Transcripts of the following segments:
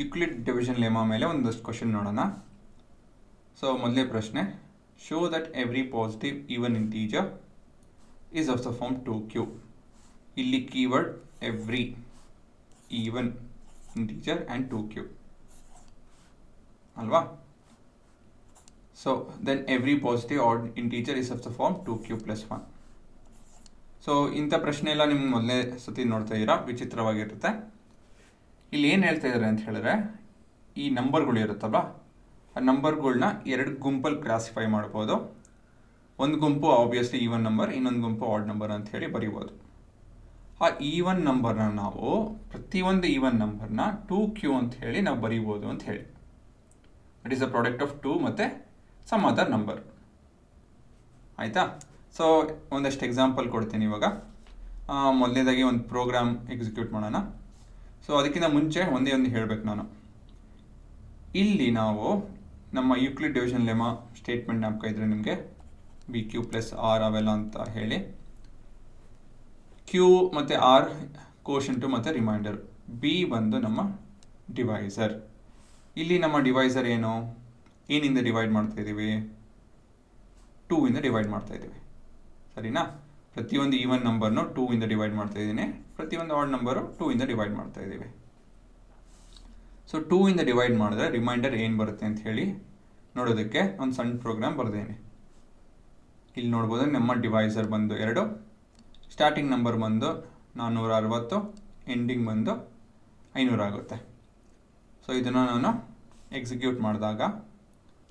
Euclid division ಲೆಮಾ ಮೇಲೆ ಒಂದಷ್ಟು question ನೋಡೋಣ. ಸೊ ಮೊದಲನೇ ಪ್ರಶ್ನೆ, show that every positive even integer is of the form 2q. ಇಲ್ಲಿ keyword every even integer and 2q ಅಲ್ವಾ. So then every positive odd integer is of the form 2q + 1. So ಇಂಥ ಪ್ರಶ್ನೆ ಎಲ್ಲ ನಿಮ್ಗೆ ಮೊದಲನೇ ಸತಿ ನೋಡ್ತಾ ಇದ್ದೀರಾ, ವಿಚಿತ್ರವಾಗಿರುತ್ತೆ. ಇಲ್ಲಿ ಏನು ಹೇಳ್ತಾ ಇದ್ದಾರೆ ಅಂತ ಹೇಳಿದ್ರೆ, ಈ ನಂಬರ್ಗಳು ಇರುತ್ತಲ್ವ, ಆ ನಂಬರ್ಗಳನ್ನ ಎರಡು ಗುಂಪಲ್ಲಿ ಕ್ಲಾಸಿಫೈ ಮಾಡ್ಬೋದು. ಒಂದು ಗುಂಪು ಆಬ್ವಿಯಸ್ಲಿ ಈವನ್ ನಂಬರ್, ಇನ್ನೊಂದು ಗುಂಪು ಆಡ್ ನಂಬರ್ ಅಂತ ಹೇಳಿ ಬರಿಬೋದು. ಆ ಈವನ್ ನಂಬರ್ನ ನಾವು ಪ್ರತಿಯೊಂದು ಈವನ್ ನಂಬರ್ನ 2q ಅಂತ ಹೇಳಿ ನಾವು ಬರಿಬೋದು ಅಂತ ಹೇಳಿ. That is the product of 2 ಮತ್ತು ಸಮ್ ಅದರ್ ನಂಬರ್. ಆಯಿತಾ? ಸೊ ಒಂದಷ್ಟು ಎಕ್ಸಾಂಪಲ್ ಕೊಡ್ತೀನಿ ಇವಾಗ. ಮೊದಲನೇದಾಗಿ ಒಂದು ಪ್ರೋಗ್ರಾಮ್ ಎಕ್ಸಿಕ್ಯೂಟ್ ಮಾಡೋಣ. ಸೊ ಅದಕ್ಕಿಂತ ಮುಂಚೆ ಒಂದೇ ಒಂದು ಹೇಳಬೇಕು ನಾನು. ಇಲ್ಲಿ ನಾವು ನಮ್ಮ ಯುಕ್ಲಿಡ್ ಡಿವಿಷನ್ ಲೆಮಾ ಸ್ಟೇಟ್ಮೆಂಟ್ ಜ್ಞಾಪಕ ಇದ್ದರೆ ನಿಮಗೆ BQ + R ಅವೆಲ್ಲ ಅಂತ ಹೇಳಿ, Q ಮತ್ತು R ಕೋಶಂಟು ಮತ್ತು ರಿಮೈಂಡರ್, B ಬಂದು ನಮ್ಮ ಡಿವೈಸರ್. ಇಲ್ಲಿ ನಮ್ಮ ಡಿವೈಸರ್ ಏನಿಂದ ಡಿವೈಡ್ ಮಾಡ್ತಾ ಇದ್ದೀವಿ? 2 ಇಂದ ಡಿವೈಡ್ ಮಾಡ್ತಾ ಇದ್ದೀವಿ, ಸರಿನಾ? ಪ್ರತಿಯೊಂದು ಈವನ್ ನಂಬರ್ನು 2 ಇಂದ ಡಿವೈಡ್ ಮಾಡ್ತಾ ಇದ್ದೀನಿ, ಪ್ರತಿಯೊಂದು ಆಡ್ ನಂಬರು 2 ಇಂದ ಡಿವೈಡ್ ಮಾಡ್ತಾ ಇದ್ದೀವಿ. ಸೊ 2 ಇಂದ ಡಿವೈಡ್ ಮಾಡಿದ್ರೆ ರಿಮೈಂಡರ್ ಏನು ಬರುತ್ತೆ ಅಂತ ಹೇಳಿ ನೋಡೋದಕ್ಕೆ ಒಂದು ಸಣ್ಣ ಪ್ರೋಗ್ರಾಮ್ ಬರ್ದೇನೆ. ಇಲ್ಲಿ ನೋಡ್ಬೋದು, ನಮ್ಮ ಡಿವೈಸರ್ ಬಂದು 2, ಸ್ಟಾರ್ಟಿಂಗ್ ನಂಬರ್ ಬಂದು 460, ಎಂಡಿಂಗ್ ಬಂದು 500 ಆಗುತ್ತೆ. ಸೊ ಇದನ್ನು ನಾನು ಎಕ್ಸಿಕ್ಯೂಟ್ ಮಾಡಿದಾಗ,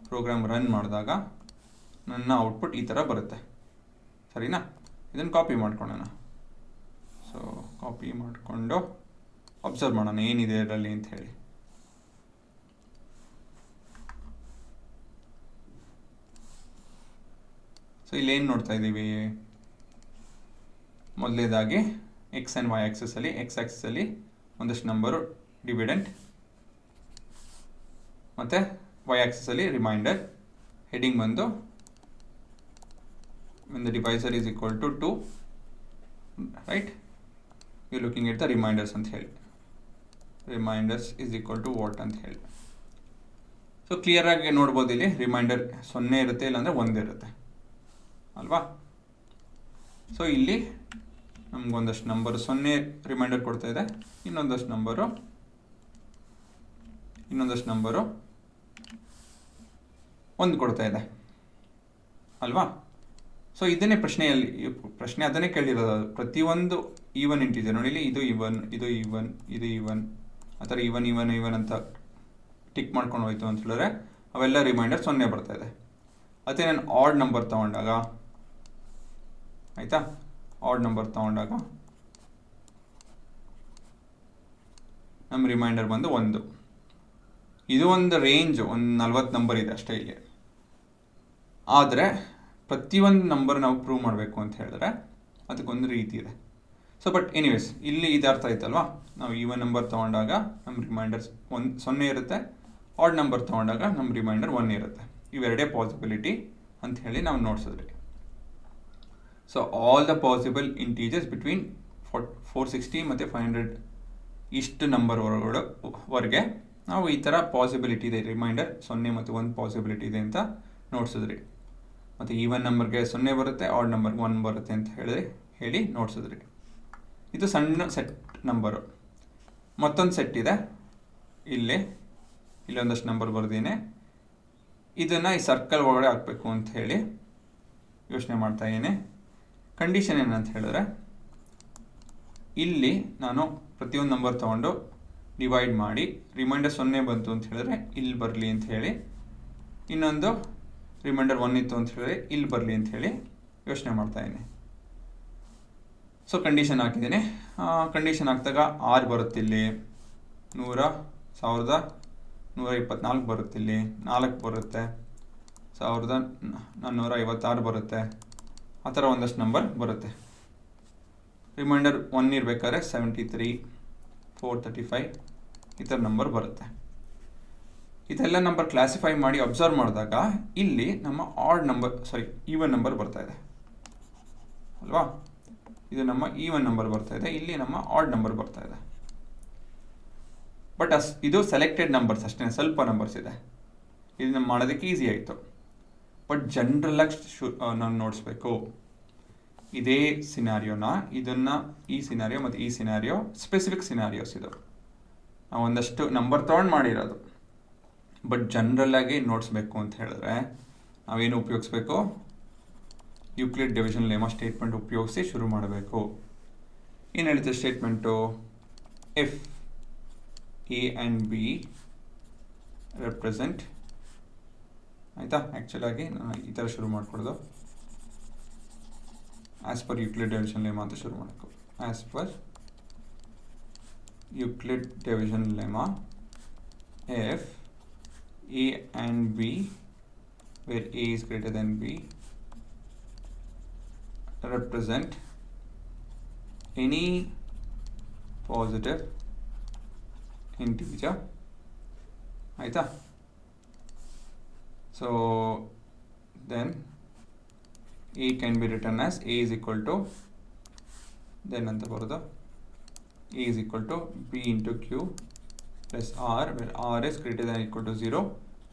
ಪ್ರೋಗ್ರಾಮ್ ರನ್ ಮಾಡಿದಾಗ ನನ್ನ ಔಟ್ಪುಟ್ ಈ ಥರ ಬರುತ್ತೆ, ಸರಿನಾ? ಇದನ್ನು ಕಾಪಿ ಮಾಡ್ಕೊಳ್ಳೋಣ. ಸೊ ಕಾಪಿ ಮಾಡಿಕೊಂಡು ಅಬ್ಸರ್ವ್ ಮಾಡೋಣ ಏನಿದೆ ಇದರಲ್ಲಿ ಅಂತ ಹೇಳಿ. ಸೊ ಇಲ್ಲೇನು ನೋಡ್ತಾ ಇದ್ದೀವಿ? ಮೊದಲನೇದಾಗಿ ಎಕ್ಸ್ ಆ್ಯಂಡ್ ವೈ ಆಕ್ಸಸಲ್ಲಿ, ಎಕ್ಸ್ ಆಕ್ಸಸಲ್ಲಿ ಒಂದಷ್ಟು ನಂಬರು ಡಿವಿಡೆಂಟ್ ಮತ್ತು ವೈ ಆಕ್ಸಸಲ್ಲಿ ರಿಮೈಂಡರ್. ಹೆಡಿಂಗ್ ಬಂದು when the divisor is equal to 2, right, you're looking at the reminders ಅಂತ ಹೇಳಿ, reminders is equal to what ಅಂತ ಹೇಳಿ. ಸೊ ಕ್ಲಿಯರ್ ಆಗಿ ನೋಡ್ಬೋದು, ಇಲ್ಲಿ ರಿಮೈಂಡರ್ 0 ಇರುತ್ತೆ, ಇಲ್ಲಾಂದರೆ 1 ಇರುತ್ತೆ ಅಲ್ವಾ. ಸೊ ಇಲ್ಲಿ ನಮಗೊಂದಷ್ಟು ನಂಬರು 0 ರಿಮೈಂಡರ್ ಕೊಡ್ತಾ ಇದೆ, ಇನ್ನೊಂದಷ್ಟು ನಂಬರು 1 ಕೊಡ್ತಾ ಇದೆ ಅಲ್ವಾ. ಸೊ ಇದನ್ನೇ ಪ್ರಶ್ನೆ ಅದನ್ನೇ ಕೇಳಿರೋದು. ಪ್ರತಿಯೊಂದು ಈವನ್ ಇಂಟೀಜರ್ ನೋಡಿ, ಇಲ್ಲಿ ಇದು ಈವನ್ ಆ ಥರ ಈವನ್ ಅಂತ ಟಿಕ್ ಮಾಡ್ಕೊಂಡು ಹೋಯ್ತು ಅಂತ ಹೇಳಿದ್ರೆ ಅವೆಲ್ಲ ರಿಮೈಂಡರ್ 0 ಬರ್ತಾ ಇದೆ. ಅದೇ ನಾನು ಆಡ್ ನಂಬರ್ ತೊಗೊಂಡಾಗ, ಆಯಿತಾ, ಆಡ್ ನಂಬರ್ ತೊಗೊಂಡಾಗ ನಮ್ಮ ರಿಮೈಂಡರ್ ಬಂದು 1. ಇದು ಒಂದು ರೇಂಜ್, ಒಂದು 40 ನಂಬರ್ ಇದೆ ಅಷ್ಟೇ ಇಲ್ಲಿ. ಆದರೆ ಪ್ರತಿಯೊಂದು ನಂಬರ್ ನಾವು ಪ್ರೂವ್ ಮಾಡಬೇಕು ಅಂತ ಹೇಳಿದ್ರೆ ಅದಕ್ಕೊಂದು ರೀತಿ ಇದೆ. ಸೊ ಬಟ್ ಎನಿವೇಸ್, ಇಲ್ಲಿ ಇದು ಅರ್ಥ ಆಯ್ತಲ್ವಾ. ನಾವು ಈವನ್ ನಂಬರ್ ತೊಗೊಂಡಾಗ ನಮ್ಮ ರಿಮೈಂಡರ್ಸ್ 0 ಇರುತ್ತೆ, ಆಡ್ ನಂಬರ್ ತೊಗೊಂಡಾಗ ನಮ್ಮ ರಿಮೈಂಡರ್ 1 ಇರುತ್ತೆ. ಇವೆರಡೇ ಪಾಸಿಬಿಲಿಟಿ ಅಂತ ಹೇಳಿ ನಾವು ನೋಡ್ಸಿದ್ರಿ. So all the possible integers between 460 ಮತ್ತು 500 ಇಷ್ಟು ನಂಬರ್ವರೆಗೆ ನಾವು ಈ ಥರ ಪಾಸಿಬಿಲಿಟಿ ಇದೆ, ರಿಮೈಂಡರ್ 0 ಮತ್ತು 1 ಪಾಸಿಬಿಲಿಟಿ ಇದೆ ಅಂತ ನೋಡ್ಸಿದ್ರಿ. ಮತ್ತು ಈವನ್ ನಂಬರ್ಗೆ 0 ಬರುತ್ತೆ, ಆಡ್ ನಂಬರ್ಗೆ 1 ಬರುತ್ತೆ ಅಂತ ಹೇಳಿ ನೋಡ್ಸಿದ್ರಿ. ಇದು ಸಣ್ಣ ಸೆಟ್ ನಂಬರು. ಮತ್ತೊಂದು ಸೆಟ್ ಇದೆ, ಇಲ್ಲೊಂದಷ್ಟು ನಂಬರ್ ಬರ್ದೇನೆ. ಇದನ್ನು ಈ ಸರ್ಕಲ್ ಒಳಗಡೆ ಹಾಕಬೇಕು ಅಂತ ಹೇಳಿ ಯೋಚನೆ ಮಾಡ್ತಾ ಇದ್ದೀನಿ. ಕಂಡೀಷನ್ ಏನಂತ ಹೇಳಿದ್ರೆ, ಇಲ್ಲಿ ನಾನು ಪ್ರತಿಯೊಂದು ನಂಬರ್ ತೊಗೊಂಡು ಡಿವೈಡ್ ಮಾಡಿ ರಿಮೈಂಡರ್ 0 ಬಂತು ಅಂತ ಹೇಳಿದ್ರೆ ಇಲ್ಲಿ ಬರಲಿ ಅಂತ ಹೇಳಿ, ಇನ್ನೊಂದು ರಿಮೈಂಡರ್ 1 ಇತ್ತು ಅಂತ ಹೇಳಿದ್ರೆ ಇಲ್ಲಿ ಬರಲಿ ಅಂತ ಹೇಳಿ ಯೋಚನೆ ಮಾಡ್ತಾಯಿದ್ದೀನಿ. ಸೊ ಕಂಡೀಷನ್ ಹಾಕಿದ್ದೀನಿ. ಕಂಡೀಷನ್ ಹಾಕಿದಾಗ 6 ಬರುತ್ತೆ, ಇಲ್ಲಿ 1124 ಬರುತ್ತೆ, ಇಲ್ಲಿ 4 ಬರುತ್ತೆ, 1456 ಬರುತ್ತೆ, ಆ ಥರ ಒಂದಷ್ಟು ನಂಬರ್ ಬರುತ್ತೆ. ರಿಮೈಂಡರ್ 1 ಇರಬೇಕಾದ್ರೆ 73, 435 ಈ ಥರ ನಂಬರ್ ಬರುತ್ತೆ. ಇದೆಲ್ಲ ನಂಬರ್ ಕ್ಲಾಸಿಫೈ ಮಾಡಿ ಅಬ್ಸರ್ವ್ ಮಾಡಿದಾಗ ಇಲ್ಲಿ ನಮ್ಮ ಈವನ್ ನಂಬರ್ ಬರ್ತಾ ಇದೆ ಅಲ್ವಾ. ಇದು ನಮ್ಮ ಈವನ್ ನಂಬರ್ ಬರ್ತಾ ಇದೆ, ಇಲ್ಲಿ ನಮ್ಮ ಆಡ್ ನಂಬರ್ ಬರ್ತಾ ಇದೆ. ಬಟ್ ಇದು ಸೆಲೆಕ್ಟೆಡ್ ನಂಬರ್ಸ್ ಅಷ್ಟೇ, ಸ್ವಲ್ಪ ನಂಬರ್ಸ್ ಇದೆ, ಇದನ್ನ ಮಾಡೋದಕ್ಕೆ ಈಸಿ ಆಯಿತು. ಬಟ್ ಜನರಲ್ಲಾಗಿ ನಾವು ನೋಡಿಸ್ಬೇಕು. ಇದೇ ಸಿನಾರಿಯೋನ ಇದನ್ನು ಈ ಸಿನಾರಿಯೋ ಮತ್ತು ಈ ಸಿನಾರಿಯೋ ಸ್ಪೆಸಿಫಿಕ್ ಸಿನಾರಿಯೋಸ್ ಇದು ನಾವು ಒಂದಷ್ಟು ನಂಬರ್ ತೊಗೊಂಡು ಮಾಡಿರೋದು. ಬಟ್ ಜನರಲ್ಲಾಗಿ ನೋಡಿಸ್ಬೇಕು ಅಂತ ಹೇಳಿದ್ರೆ ನಾವೇನು ಉಪಯೋಗಿಸ್ಬೇಕು, ಯೂಕ್ಲಿಡ್ ಡಿವಿಷನ್ ಲೆಮಾ ಸ್ಟೇಟ್ಮೆಂಟ್ ಉಪಯೋಗಿಸಿ ಶುರು ಮಾಡಬೇಕು. ಏನು ಹೇಳ್ತೀವಿ statement, if a and b represent, ಆಯಿತಾ. ಆ್ಯಕ್ಚುಲಾಗಿ ನಾನು ಈ ಥರ ಶುರು ಮಾಡಿಕೊಡೋದು, as per Euclid division lemma ಅಂತ ಶುರು ಮಾಡಬೇಕು. As per Euclid division lemma if a and b where a is greater than b represent any positive integer, ಆಯಿತಾ. So then a can be written as a is equal to, then ಅಂತ ಬರೋದು a is equal to b into q plus r where r is greater than equal to 0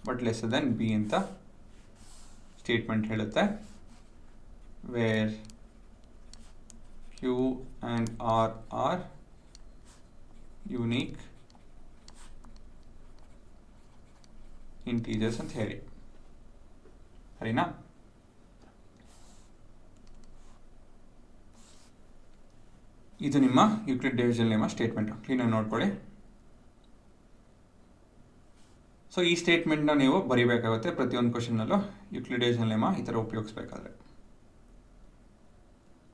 but lesser than b ಅಂತ statement ಹೇಳುತ್ತೆ. Where q and r are unique integers ಅಂತ ಹೇಳಿ, ಸರಿನಾ. ಇದು ನಿಮ್ಮ Euclid division ಲೆಮಾ statement, ಕ್ಲೀನಾಗಿ ನೋಡ್ಕೊಳ್ಳಿ. So ಈ ಸ್ಟೇಟ್ಮೆಂಟ್ನ ನೀವು ಬರೀಬೇಕಾಗುತ್ತೆ ಪ್ರತಿಯೊಂದು ಕ್ವಶನ್ನಲ್ಲೂ ಯೂಕ್ಲಿಡ್ ಡಿವಿಷನ್ ಲೆಮಾ ಈ ಥರ ಉಪಯೋಗಿಸ್ಬೇಕಾದ್ರೆ.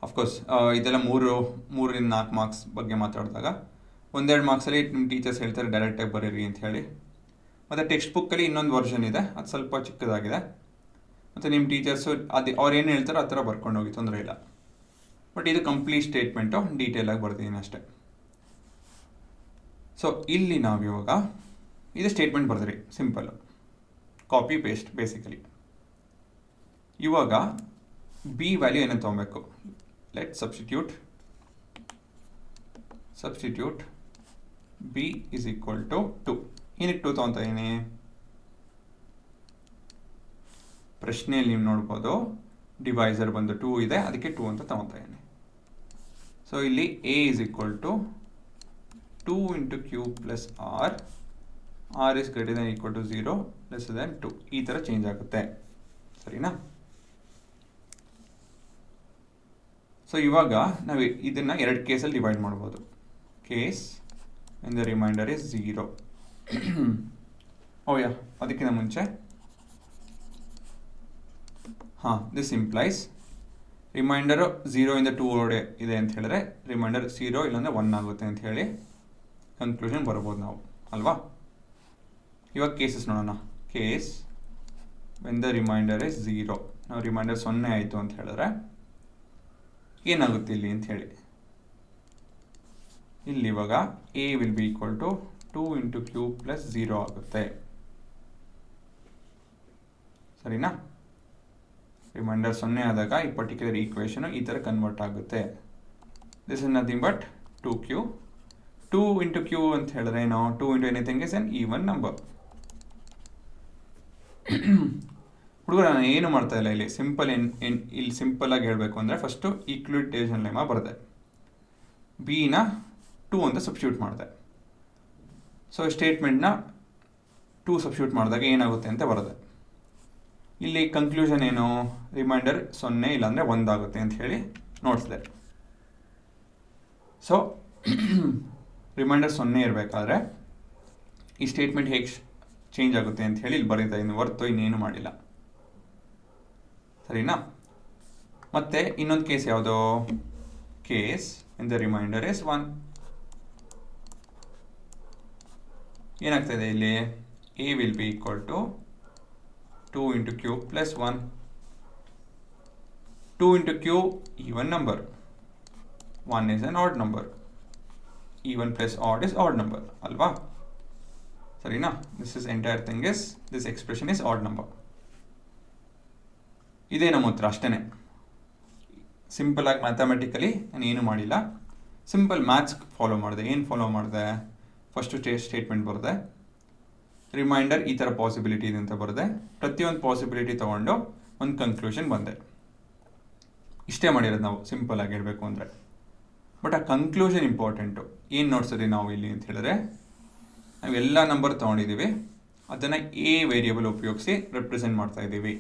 ಅಫ್ಕೋರ್ಸ್ ಇದೆಲ್ಲ 3-4 ಮಾರ್ಕ್ಸ್ ಬಗ್ಗೆ ಮಾತಾಡಿದಾಗ 1-2 ಮಾರ್ಕ್ಸಲ್ಲಿ ನಿಮ್ಮ ಟೀಚರ್ಸ್ ಹೇಳ್ತಾರೆ ಡೈರೆಕ್ಟಾಗಿ ಬರೀರಿ ಅಂತ ಹೇಳಿ. ಮತ್ತು ಟೆಕ್ಸ್ಟ್ ಬುಕ್ಕಲ್ಲಿ ಇನ್ನೊಂದು ವರ್ಷನ್ ಇದೆ, ಅದು ಸ್ವಲ್ಪ ಚಿಕ್ಕದಾಗಿದೆ. ಮತ್ತು ನಿಮ್ಮ ಟೀಚರ್ಸು ಅವ್ರು ಏನು ಹೇಳ್ತಾರೋ ಆ ಥರ ಬರ್ಕೊಂಡು ಹೋಗಿ, ತೊಂದರೆ ಇಲ್ಲ. ಬಟ್ ಇದು ಕಂಪ್ಲೀಟ್ ಸ್ಟೇಟ್ಮೆಂಟು ಡೀಟೇಲಾಗಿ ಬರ್ತೀನಿ ಅಷ್ಟೇ. ಸೊ ಇಲ್ಲಿ ನಾವು ಇವಾಗ ಇದು ಸ್ಟೇಟ್ಮೆಂಟ್ ಬರ್ದಿರಿ, ಸಿಂಪಲ್ಲು ಕಾಪಿ ಪೇಸ್ಟ್ ಬೇಸಿಕಲಿ. ಇವಾಗ ಬಿ ವ್ಯಾಲ್ಯೂ ಏನಂತ ತೊಗೊಬೇಕು, let substitute b is equal to 2. ಏನಕ್ಕೆ 2 ತೊಗೊತಾ ಇದೀನಿ, ಪ್ರಶ್ನೆಯಲ್ಲಿ ನೀವು ನೋಡ್ಬೋದು ಡಿವೈಸರ್ ಬಂದು 2 ಇದೆ, ಅದಕ್ಕೆ 2 ಅಂತ ತೊಗೊತಾ ಇದೀನಿ. ಸೊ ಇಲ್ಲಿ a is equal to 2 into q plus r is greater than equal to 0 less than 2, ಈ ಥರ ಚೇಂಜ್ ಆಗುತ್ತೆ, ಸರಿನಾ. ಸೊ ಇವಾಗ ನಾವು ಇದನ್ನು 2 ಕೇಸಲ್ಲಿ ಡಿವೈಡ್ ಮಾಡ್ಬೋದು. Case when the remainder is 0. ಓ ಯಾ, ಅದಕ್ಕಿಂತ ಮುಂಚೆ ದಿಸ್ ಇಂಪ್ಲೈಸ್ ರಿಮೈಂಡರು 0 ಇಂದ 2 ಒಳಗಡೆ ಇದೆ ಅಂತ ಹೇಳಿದ್ರೆ ರಿಮೈಂಡರ್ 0 ಇಲ್ಲಾಂದರೆ 1 ಆಗುತ್ತೆ ಅಂತ ಹೇಳಿ ಕನ್ಕ್ಲೂಷನ್ ಬರ್ಬೋದು ನಾವು, ಅಲ್ವಾ. ಇವಾಗ ಕೇಸಸ್ ನೋಡೋಣ. Case when the remainder is 0, ನಾವು ರಿಮೈಂಡರ್ 0 ಆಯಿತು ಅಂತ ಹೇಳಿದ್ರೆ ಏನಾಗುತ್ತೆ ಇಲ್ಲಿ ಅಂತ ಹೇಳಿ. ಇಲ್ಲಿ ಇವಾಗ a will be equal to 2 into q plus 0 ಆಗುತ್ತೆ, ಸರಿನಾ. ರಿಮೈಂಡರ್ 0 ಆದಾಗ ಈ ಪರ್ಟಿಕ್ಯುಲರ್ ಈಕ್ವೇಷನು ಈ ಥರ ಕನ್ವರ್ಟ್ ಆಗುತ್ತೆ. This is nothing but 2q. 2 into q ಅಂತ ಹೇಳಿದ್ರೆ ಏನೋ 2 into anything is N even number. ಹುಡುಗರು ನಾನು ಏನು ಮಾಡ್ತಾ ಇಲ್ಲ ಇಲ್ಲಿ, ಇಲ್ಲಿ ಸಿಂಪಲ್ಲಾಗಿ ಹೇಳಬೇಕು ಅಂದರೆ ಫಸ್ಟು ಯೂಕ್ಲಿಡ್ ಡಿವಿಷನ್ ಲೆಮಾ ಬರೆದೆ, ಬಿನ 2 ಅಂತ ಸಬ್ಸ್ಟಿಟ್ಯೂಟ್ ಮಾಡಿದೆ. ಸೊ ಸ್ಟೇಟ್ಮೆಂಟ್ನ 2 ಸಬ್ಸ್ಟಿಟ್ಯೂಟ್ ಮಾಡಿದಾಗ ಏನಾಗುತ್ತೆ ಅಂತ ಬರುತ್ತೆ. ಇಲ್ಲಿ ಕನ್ಕ್ಲೂಷನ್ ಏನು, ರಿಮೈಂಡರ್ 0 ಇಲ್ಲಾಂದರೆ 1 ಆಗುತ್ತೆ ಅಂತ ಹೇಳಿ ನೋಡಿಸಿದೆ. ಸೊ ರಿಮೈಂಡರ್ 0 ಇರಬೇಕಾದ್ರೆ ಈ ಸ್ಟೇಟ್ಮೆಂಟ್ ಹೇಗೆ ಚೇಂಜ್ ಆಗುತ್ತೆ ಅಂತ ಹೇಳಿ ಇಲ್ಲಿ ಬರೀತಾ ಇನ್ನು ಹೊರತು ಇನ್ನೇನು ಮಾಡಿಲ್ಲ, ಸರಿನಾ. ಮತ್ತು ಇನ್ನೊಂದು ಕೇಸ್ ಯಾವುದು, case in the remainder is 1. ಏನಾಗ್ತಾಯಿದೆ ಇಲ್ಲಿ, a will be equal to 2 into q plus 1. 2 into q even number, 1 is an odd number, even plus odd is odd number, alva, sarina. This entire thing is, this expression is odd number. ಇದೇ ನಮ್ಮ ಉತ್ತರ ಅಷ್ಟೇ. Simple ಆಗಿ mathematically ನಾನು ಏನು ಮಾಡಿಲ್ಲ, simple maths follow ಮಾಡಿದೆ. ಏನು ಫಾಲೋ ಮಾಡಿದೆ, ಫಸ್ಟು ಸ್ಟೇಟ್ಮೆಂಟ್ ಬರುತ್ತೆ, ರಿಮೈಂಡರ್ ಈ ಥರ ಪಾಸಿಬಿಲಿಟಿ ಇದೆ ಅಂತ ಬರುತ್ತೆ. ಪ್ರತಿಯೊಂದು ಪಾಸಿಬಿಲಿಟಿ ತೊಗೊಂಡು ಒಂದು ಕನ್ಕ್ಲೂಷನ್ ಬಂದೆ. ಇಷ್ಟೇ ಮಾಡಿರೋದು ನಾವು, ಸಿಂಪಲ್ ಆಗಿ ಹೇಳಬೇಕು ಅಂದರೆ. ಬಟ್ ಆ ಕನ್ಕ್ಲೂಷನ್ ಇಂಪಾರ್ಟೆಂಟು. ಏನು ನೋಡ್ಸೋದು ನಾವು ಇಲ್ಲಿ ಅಂತ ಹೇಳಿದ್ರೆ, ನಾವೆಲ್ಲ ನಂಬರ್ ತೊಗೊಂಡಿದ್ದೀವಿ, ಅದನ್ನು ಎ ವೇರಿಯೇಬಲ್ ಉಪಯೋಗಿಸಿ ರೆಪ್ರೆಸೆಂಟ್ ಮಾಡ್ತಾ ಇದ್ದೀವಿ.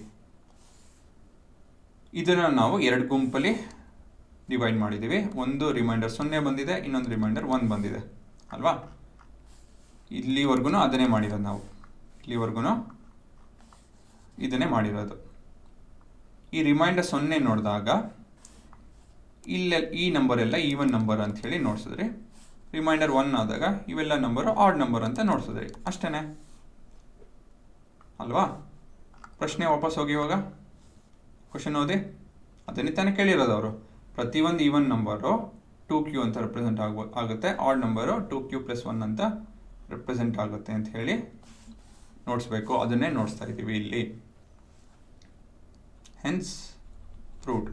ಇದನ್ನು ನಾವು 2 ಗುಂಪಲ್ಲಿ ಡಿವೈಡ್ ಮಾಡಿದ್ದೀವಿ. ಒಂದು ರಿಮೈಂಡರ್ 0 ಬಂದಿದೆ, ಇನ್ನೊಂದು ರಿಮೈಂಡರ್ 1 ಬಂದಿದೆ ಅಲ್ವಾ. ಇಲ್ಲಿವರೆಗೂ ಅದನ್ನೇ ಮಾಡಿರೋದು ನಾವು, ಇಲ್ಲಿವರೆಗೂ ಇದನ್ನೇ ಮಾಡಿರೋದು. ಈ ರಿಮೈಂಡರ್ 0 ನೋಡಿದಾಗ ಈ ನಂಬರ್ ಎಲ್ಲ ಈವನ್ ನಂಬರ್ ಅಂತ ಹೇಳಿ ನೋಡ್ಸಿದ್ರಿ. ರಿಮೈಂಡರ್ 1 ಆದಾಗ ಇವೆಲ್ಲ ನಂಬರು ಆಡ್ ನಂಬರ್ ಅಂತ ನೋಡ್ಸಿದ್ರಿ. ಅಷ್ಟೇ ಅಲ್ವಾ. ಪ್ರಶ್ನೆ ವಾಪಸ್ ಹೋಗಿ ಇವಾಗ ಕ್ವಶನ್ ಓದಿ. ಅದನ್ನೇ ತಾನೇ ಕೇಳಿರೋದು ಅವರು. ಪ್ರತಿಯೊಂದು ಈವನ್ ನಂಬರು 2q ಅಂತ ರೆಪ್ರೆಸೆಂಟ್ ಆಗುತ್ತೆ, ಆಡ್ ನಂಬರು 2q + 1 ಅಂತ ರೆಪ್ರೆಸೆಂಟ್ ಆಗುತ್ತೆ ಅಂತ ಹೇಳಿ ನೋಡಿಸ್ಬೇಕು. ಅದನ್ನೇ ನೋಡಿಸ್ತಾ ಇದ್ದೀವಿ ಇಲ್ಲಿ. Hence proved.